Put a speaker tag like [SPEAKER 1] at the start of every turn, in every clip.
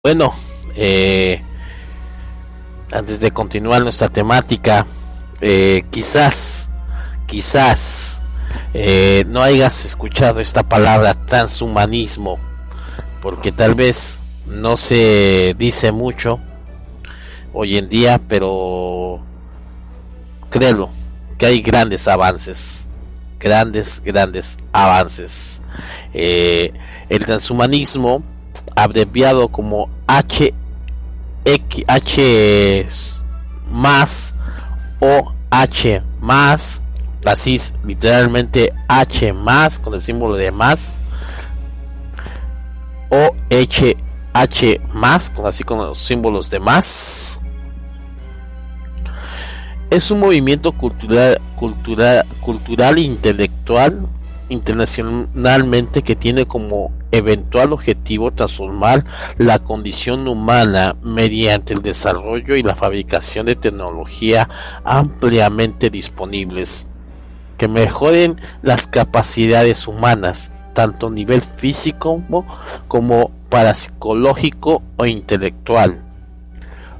[SPEAKER 1] Bueno, antes de continuar nuestra temática, quizás no hayas escuchado esta palabra transhumanismo, porque tal vez no se dice mucho hoy en día, pero créelo, que hay grandes avances. El transhumanismo, abreviado como H más o H más, así es, literalmente H más con el símbolo de más, o H más con los símbolos de más. Es un movimiento cultural e intelectual internacionalmente que tiene como eventual objetivo transformar la condición humana mediante el desarrollo y la fabricación de tecnología ampliamente disponibles que mejoren las capacidades humanas, tanto a nivel físico como parapsicológico o intelectual.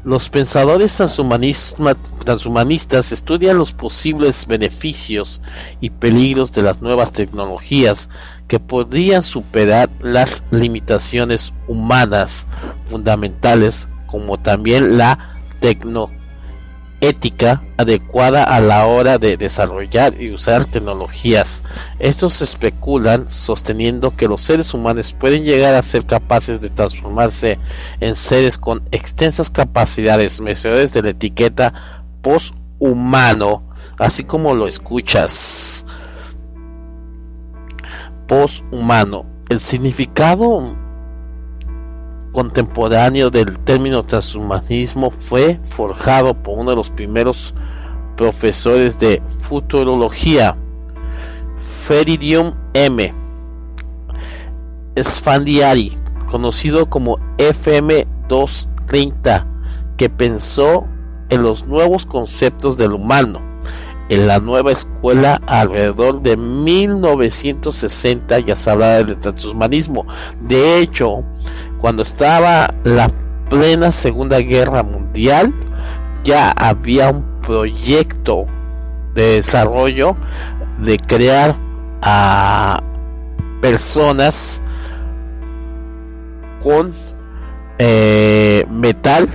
[SPEAKER 1] Los pensadores transhumanistas estudian los posibles beneficios y peligros de las nuevas tecnologías que podrían superar las limitaciones humanas fundamentales, como también la tecnoética adecuada a la hora de desarrollar y usar tecnologías. Estos especulan sosteniendo que los seres humanos pueden llegar a ser capaces de transformarse en seres con extensas capacidades, merecedores de la etiqueta poshumano, así como lo escuchas, poshumano. El significado contemporáneo del término transhumanismo fue forjado por uno de los primeros profesores de futurología, Feridium M. Sfandiari, conocido como FM230, que pensó en los nuevos conceptos del humano en la nueva escuela alrededor de 1960. Ya se hablaba del transhumanismo. De hecho, cuando estaba la plena Segunda Guerra Mundial, ya había un proyecto de desarrollo de crear a personas con metal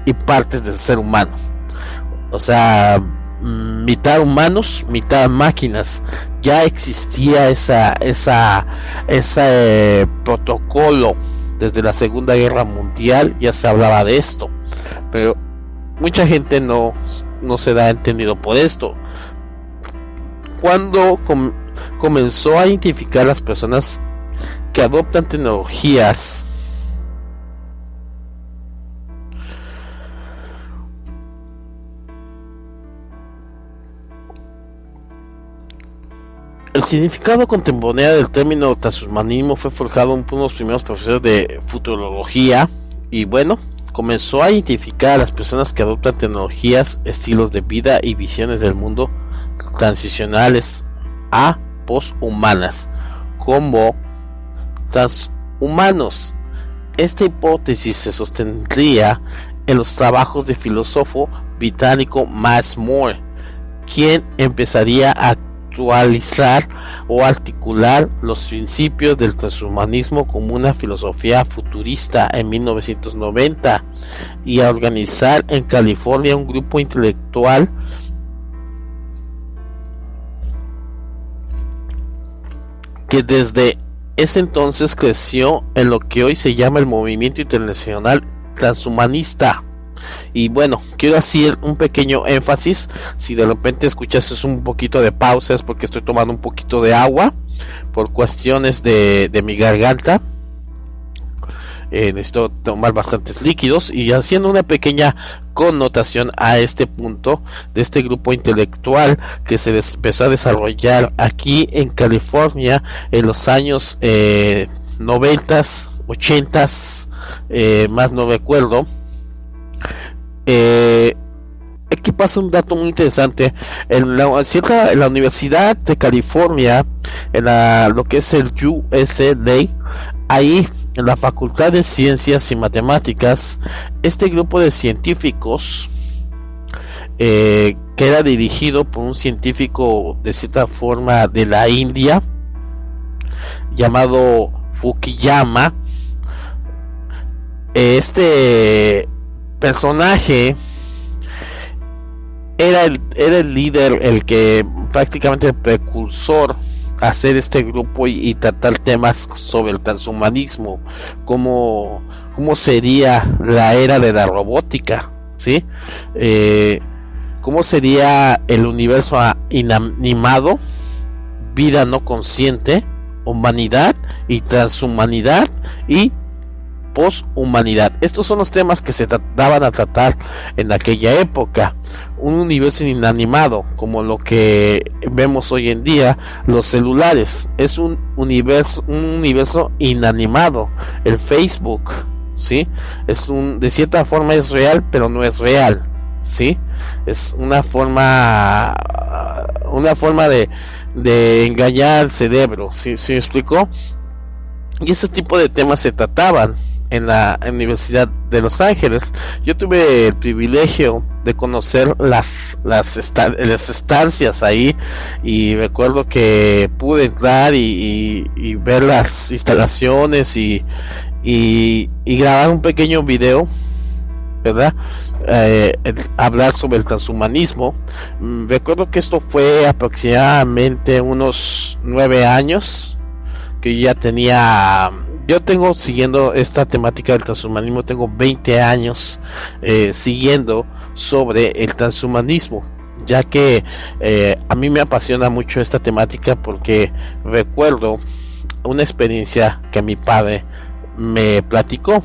[SPEAKER 1] y partes del ser humano, o sea, mitad humanos, mitad máquinas. Ya existía ese protocolo desde la Segunda Guerra Mundial, ya se hablaba de esto, pero mucha gente no se da entendido por esto. Cuando comenzó a identificar las personas que adoptan tecnologías el significado contemporáneo del término transhumanismo fue forjado por unos primeros profesores de futurología, y bueno, comenzó a identificar a las personas que adoptan tecnologías, estilos de vida y visiones del mundo transicionales a poshumanas como transhumanos. Esta hipótesis se sostendría en los trabajos del filósofo británico Max Moore, quien empezaría a actualizar o articular los principios del transhumanismo como una filosofía futurista en 1990, y a organizar en California un grupo intelectual que desde ese entonces creció en lo que hoy se llama el Movimiento Internacional Transhumanista. Y bueno, quiero hacer un pequeño énfasis. Si de repente escuchas un poquito de pausa, es porque estoy tomando un poquito de agua por cuestiones de mi garganta. Necesito tomar bastantes líquidos, y haciendo una pequeña connotación a este punto de este grupo intelectual que se empezó a desarrollar aquí en California en los años 90s, 80s, más no recuerdo. Aquí pasa un dato muy interesante. En la Universidad de California, en lo que es el UCLA, ahí en la Facultad de Ciencias y Matemáticas, este grupo de científicos, que era dirigido por un científico de cierta forma de la India, llamado Fukuyama. Este personaje era el líder, el que prácticamente el precursor a hacer este grupo y tratar temas sobre el transhumanismo, cómo sería la era de la robótica, ¿sí? Cómo sería el universo inanimado, vida no consciente, humanidad y transhumanidad y poshumanidad. Estos son los temas que se daban a tratar en aquella época. Un universo inanimado, como lo que vemos hoy en día, los celulares, es un universo inanimado. El Facebook, ¿sí? De cierta forma es real, pero no es real, ¿sí? Es una forma de engañar al cerebro, ¿sí? ¿Sí me explicó? Y ese tipo de temas se trataban en la Universidad de Los Ángeles. Yo tuve el privilegio de conocer las estancias ahí, y recuerdo que pude entrar y ver las instalaciones y grabar un pequeño video, ¿verdad? Hablar sobre el transhumanismo. Recuerdo que esto fue aproximadamente unos 9 años que ya tenía. Yo tengo siguiendo esta temática del transhumanismo, tengo 20 años siguiendo sobre el transhumanismo, ya que a mí me apasiona mucho esta temática, porque recuerdo una experiencia que mi padre me platicó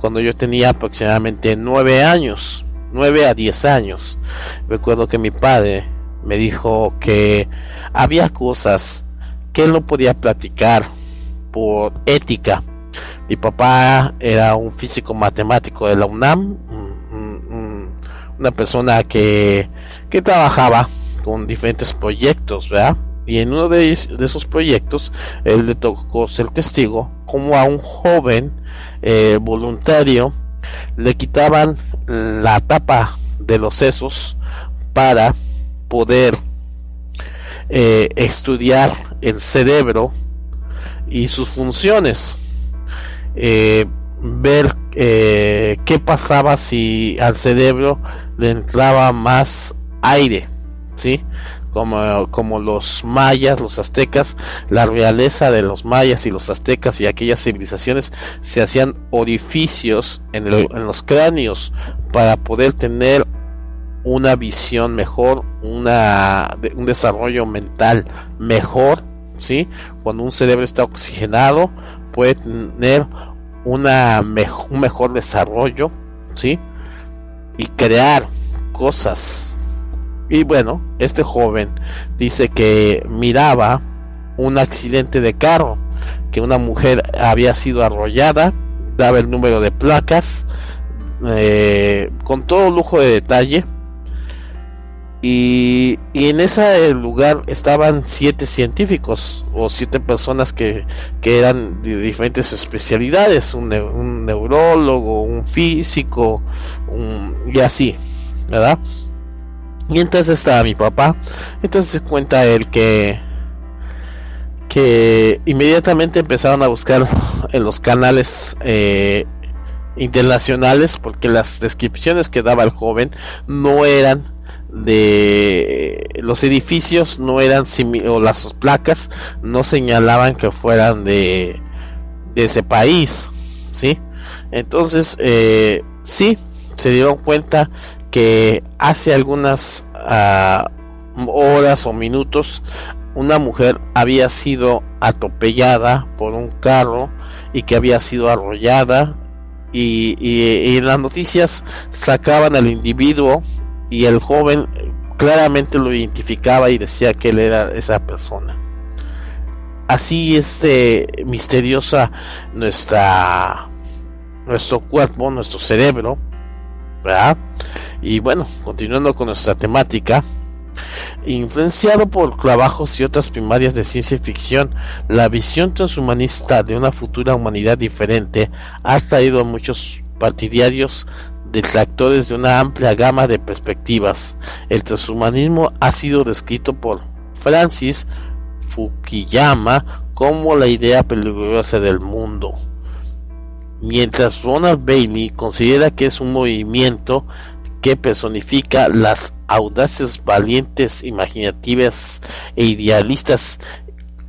[SPEAKER 1] cuando yo tenía aproximadamente 9 a 10 años. Recuerdo que mi padre me dijo que había cosas que él no podía platicar por ética. Mi papá era un físico matemático de la UNAM, una persona que trabajaba con diferentes proyectos, ¿verdad? Y en uno de esos proyectos él le tocó ser testigo como a un joven voluntario le quitaban la tapa de los sesos para poder estudiar el cerebro y sus funciones, ver qué pasaba si al cerebro le entraba más aire, ¿sí? Como los mayas, los aztecas, la realeza de los mayas y los aztecas y aquellas civilizaciones se hacían orificios en los cráneos para poder tener una visión mejor, un desarrollo mental mejor, ¿sí? Cuando un cerebro está oxigenado puede tener un mejor desarrollo, ¿sí? Y crear cosas. Y bueno, este joven dice que miraba un accidente de carro, que una mujer había sido arrollada, daba el número de placas, con todo lujo de detalle. Y en ese lugar estaban 7 científicos o 7 personas que eran de diferentes especialidades, un neurólogo, un físico, y así, ¿verdad? Y entonces estaba mi papá. Entonces se cuenta él que inmediatamente empezaron a buscar en los canales internacionales, porque las descripciones que daba el joven no eran de los edificios, no eran o las placas no señalaban que fueran de ese país, ¿sí? Entonces sí se dieron cuenta que hace algunas horas o minutos una mujer había sido atropellada por un carro y que había sido arrollada, y en las noticias sacaban al individuo, y el joven claramente lo identificaba y decía que él era esa persona. Así es misteriosa nuestro cuerpo, nuestro cerebro, ¿verdad? Y bueno, continuando con nuestra temática, Influenciado por trabajos y otras primarias de ciencia ficción, la visión transhumanista de una futura humanidad diferente ha traído a muchos partidarios detractores de una amplia gama de perspectivas. El transhumanismo ha sido descrito por Francis Fukuyama como la idea peligrosa del mundo, mientras Ronald Bailey considera que es un movimiento que personifica las audaces, valientes, imaginativas e idealistas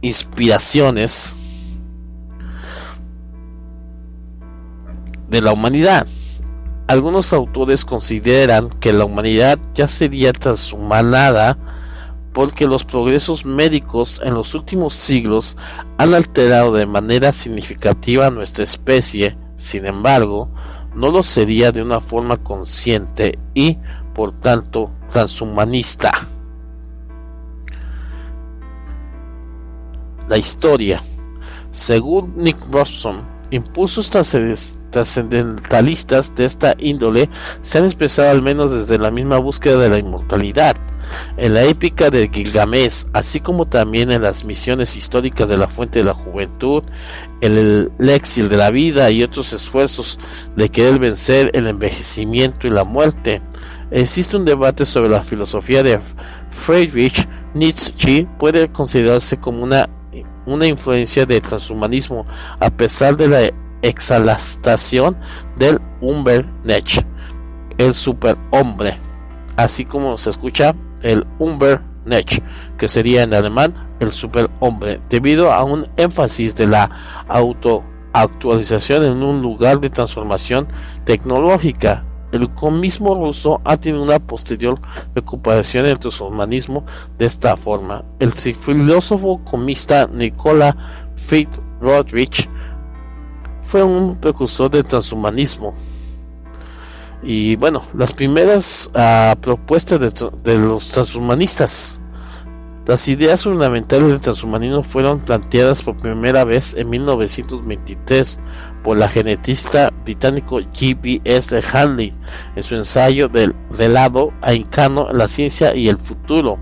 [SPEAKER 1] inspiraciones de la humanidad. Algunos autores consideran que la humanidad ya sería transhumanada porque los progresos médicos en los últimos siglos han alterado de manera significativa nuestra especie. Sin embargo, no lo sería de una forma consciente y, por tanto, transhumanista. La historia. Según Nick Robertson, impulsos trascendentalistas de esta índole se han expresado al menos desde la misma búsqueda de la inmortalidad, en la épica de Gilgamesh, así como también en las misiones históricas de la Fuente de la Juventud, el elixir de la vida y otros esfuerzos de querer vencer el envejecimiento y la muerte. Existe un debate sobre la filosofía de Friedrich Nietzsche puede considerarse como una influencia del transhumanismo, a pesar de la exaltación del Übermensch, el superhombre, así como se escucha el Übermensch, que sería en alemán el superhombre, debido a un énfasis de la autoactualización en un lugar de transformación tecnológica. El comunismo ruso ha tenido una posterior recuperación del transhumanismo de esta forma. El filósofo comunista Nikola Friedrich fue un precursor del transhumanismo. Y bueno, las primeras propuestas de los transhumanistas. Las ideas fundamentales del transhumanismo fueron planteadas por primera vez en 1923 por la geneticista británico G.B.S. Harley en su ensayo del lado aincano, la ciencia y el futuro,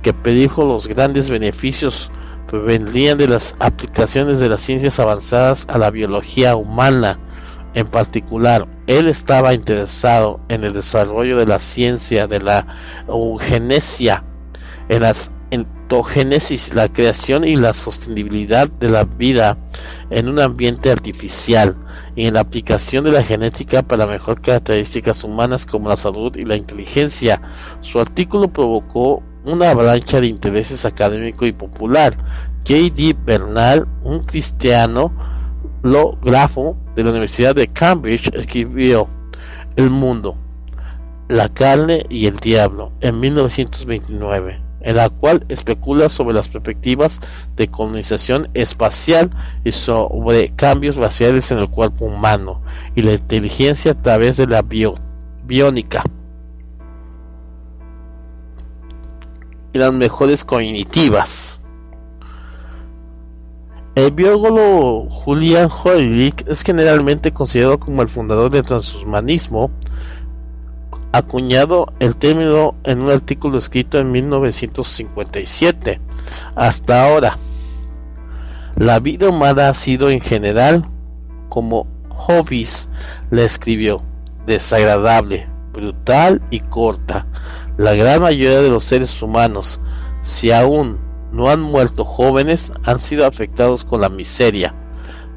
[SPEAKER 1] que predijo los grandes beneficios que vendrían de las aplicaciones de las ciencias avanzadas a la biología humana. En particular, él estaba interesado en el desarrollo de la ciencia de la eugenesia, en las entogénesis, la creación y la sostenibilidad de la vida en un ambiente artificial, y en la aplicación de la genética para mejorar características humanas como la salud y la inteligencia. Su artículo provocó una avalancha de intereses académico y popular. J.D. Bernal, un cristiano logógrafo de la Universidad de Cambridge, escribió El mundo, la carne y el diablo en 1929, en la cual especula sobre las perspectivas de colonización espacial y sobre cambios raciales en el cuerpo humano y la inteligencia a través de la biónica y las mejores cognitivas. El biólogo Julian Hoylik es generalmente considerado como el fundador del transhumanismo, acuñado el término en un artículo escrito en 1957. Hasta ahora, la vida humana ha sido en general, como Hobbes la escribió, desagradable, brutal y corta. La gran mayoría de los seres humanos, si aún no han muerto jóvenes, han sido afectados con la miseria.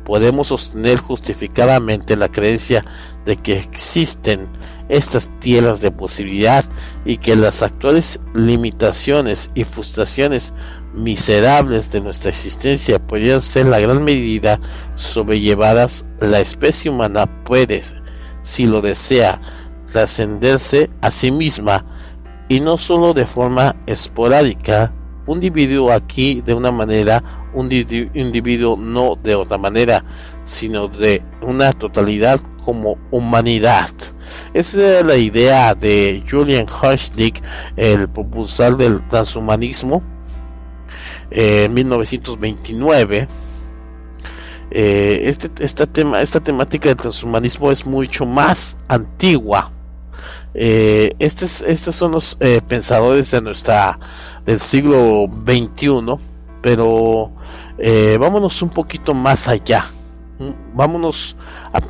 [SPEAKER 1] Podemos sostener justificadamente la creencia de que existen estas tierras de posibilidad y que las actuales limitaciones y frustraciones miserables de nuestra existencia podrían ser la gran medida sobrellevadas. La especie humana puede, si lo desea, trascenderse a sí misma, y no solo de forma esporádica, un individuo aquí de una manera, un individuo no de otra manera, sino de una totalidad como humanidad. Esa es la idea de Julian Hoylik, el propulsor del transhumanismo, en 1929. Esta temática del transhumanismo es mucho más antigua. Estos son los pensadores de nuestra del siglo XXI, pero vámonos un poquito más allá. Vámonos a